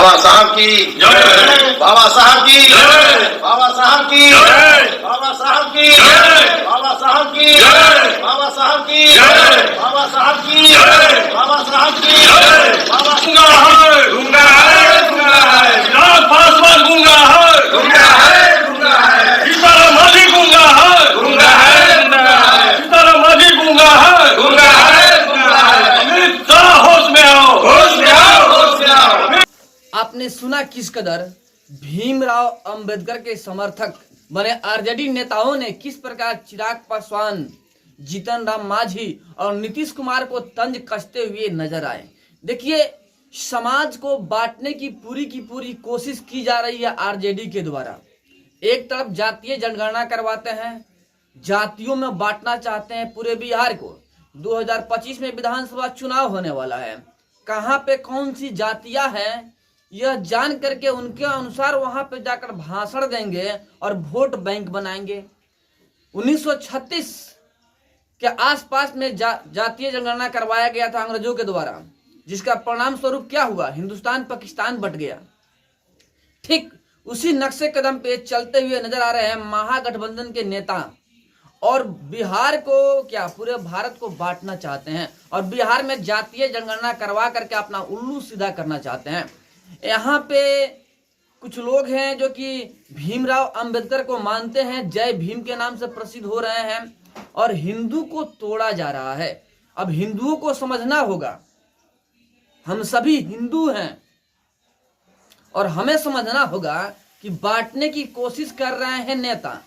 बाबा साहब की जय, बाबा साहब की जय, बाबा साहब की जय, बाबा साहब की जय, बाबा साहब की जय, बाबा साहब की जय, बाबा साहब की जय, बाबा साहब की जय। बाबा गुंगा है, गुंगा है, विराट पासवान गुंगा है, गुंगा है, गुंगा है, सीताराम मांझी गुंगा है, गुंगा है, गुंगा है, सीताराम मांझी गुंगा है, गुंगा है, गुंगा है। अमित शाह होश में आओ, होश में आओ, होश में आओ। आपने सुना किस कदर भीमराव अंबेडकर के समर्थक बने आरजेडी नेताओं ने किस प्रकार चिराग पासवान, जीतन राम मांझी और नीतीश कुमार को तंज कसते हुए नजर आए। देखिए, समाज को बांटने की पूरी कोशिश की जा रही है आरजेडी के द्वारा। एक तरफ जातीय जनगणना करवाते हैं, जातियों में बांटना चाहते हैं पूरे बिहार को। 2025 में विधानसभा चुनाव होने वाला है, कहां पे कौन सी जातियां हैं यह जान करके उनके अनुसार वहां पे जाकर भाषण देंगे और वोट बैंक बनाएंगे। 1936 के आसपास में जातीय जनगणना करवाया गया था अंग्रेजों के द्वारा, जिसका परिणाम स्वरूप क्या हुआ, हिंदुस्तान पाकिस्तान बट गया। ठीक उसी नक्शे कदम पे चलते हुए नजर आ रहे हैं महागठबंधन के नेता, और बिहार को क्या पूरे भारत को बांटना चाहते हैं और बिहार में जातीय जनगणना करवा करके अपना उल्लू सीधा करना चाहते हैं। यहाँ पे कुछ लोग हैं जो कि भीमराव अंबेडकर को मानते हैं, जय भीम के नाम से प्रसिद्ध हो रहे हैं, और हिंदू को तोड़ा जा रहा है। अब हिंदुओं को समझना होगा, हम सभी हिंदू हैं और हमें समझना होगा कि बांटने की कोशिश कर रहे हैं नेता,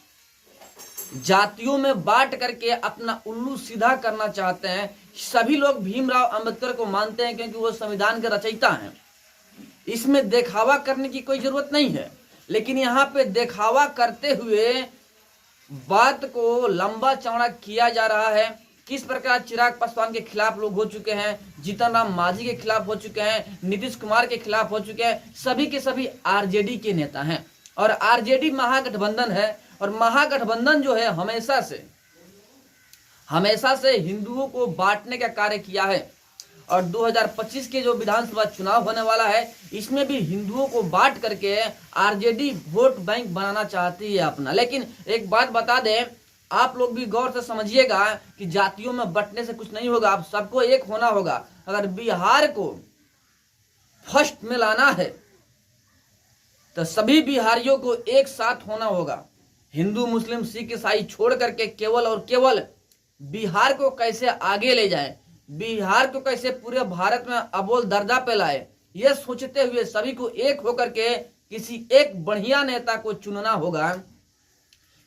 जातियों में बांट करके अपना उल्लू सीधा करना चाहते हैं। सभी लोग भीमराव अंबेडकर को मानते हैं क्योंकि वो संविधान के रचयिता हैं, इसमें दिखावा करने की कोई जरूरत नहीं है। लेकिन यहाँ पे दिखावा करते हुए बात को लंबा चौड़ा किया जा रहा है। किस प्रकार चिराग पासवान के खिलाफ लोग हो चुके हैं, जीतन राम मांझी के खिलाफ हो चुके हैं, नीतीश कुमार के खिलाफ हो चुके हैं, सभी के सभी आरजेडी के नेता हैं। और आरजेडी महागठबंधन है, और महागठबंधन जो है हमेशा से हिंदुओं को बांटने का कार्य किया है। और 2025 के जो विधानसभा चुनाव होने वाला है, इसमें भी हिंदुओं को बांट करके आरजेडी वोट बैंक बनाना चाहती है अपना। लेकिन एक बात बता दें, आप लोग भी गौर से समझिएगा कि जातियों में बंटने से कुछ नहीं होगा, आप सबको एक होना होगा। अगर बिहार को फर्स्ट में लाना है तो सभी बिहारियों को एक साथ होना होगा। हिंदू मुस्लिम सिख ईसाई छोड़ करके केवल और केवल बिहार को कैसे आगे ले जाए, बिहार को कैसे पूरे भारत में अव्वल दर्जा पे लाए, यह सोचते हुए सभी को एक होकर के किसी एक बढ़िया नेता को चुनना होगा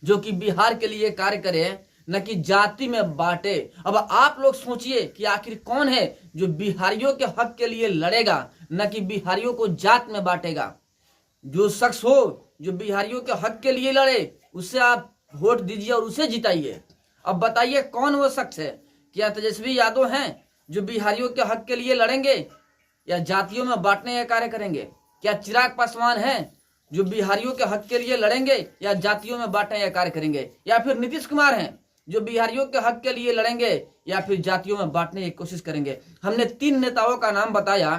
जो कि बिहार के लिए कार्य करे, न कि जाति में बांटे। अब आप लोग सोचिए कि आखिर कौन है जो बिहारियों के हक के लिए लड़ेगा, न कि बिहारियों को जात में बांटेगा। जो शख्स हो जो बिहारियों के हक के लिए लड़े, उससे आप वोट दीजिए और उसे जिताइए। अब बताइए कौन वो शख्स है? क्या तेजस्वी यादव हैं जो बिहारियों के हक के लिए लड़ेंगे या जातियों में बांटने का कार्य करेंगे? क्या चिराग पासवान हैं जो बिहारियों के हक के लिए लड़ेंगे या जातियों में बांटने का कार्य करेंगे? या फिर नीतीश कुमार हैं जो बिहारियों के हक के लिए लड़ेंगे या फिर जातियों में बांटने की कोशिश करेंगे? हमने 3 नेताओं का नाम बताया।